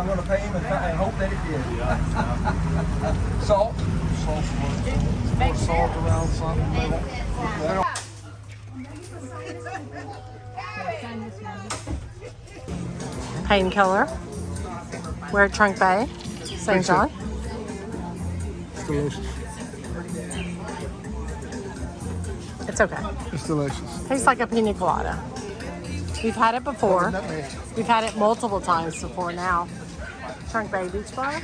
I'm going to pay him and hope that it did. Salt. Salt's more salt around something. Painkiller. We're at Trunk Bay, St. John. It's delicious. It's okay. It's delicious. Tastes like a pina colada. We've had it before. We've had it multiple times before now. Trunk Bay Beach Bar.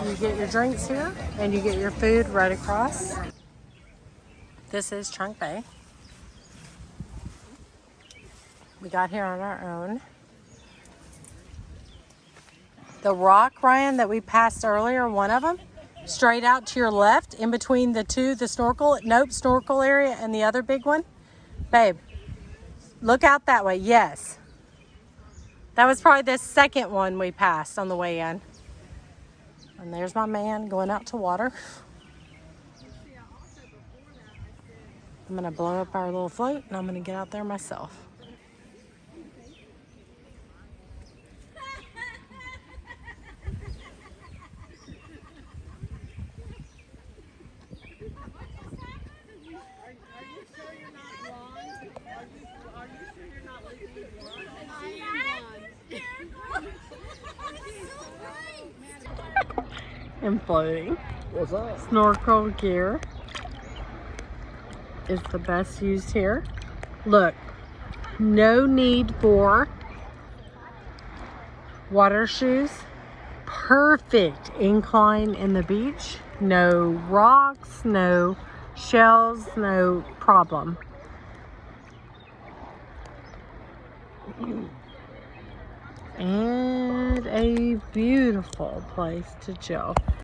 You get your drinks here and you get your food right across. This is Trunk Bay. We got here on our own. The rock, Ryan, that we passed earlier, one of them, straight out to your left in between the two, the snorkel area and the other big one. Babe, look out that way. Yes. That was probably the second one we passed on the way in. And there's my man going out to water. I'm going to blow up our little float and I'm going to get out there myself. And floating. What's that? Snorkel gear is the best used here. Look, no need for water shoes. Perfect incline in the beach. No rocks, no shells, no problem. And a beautiful place to chill.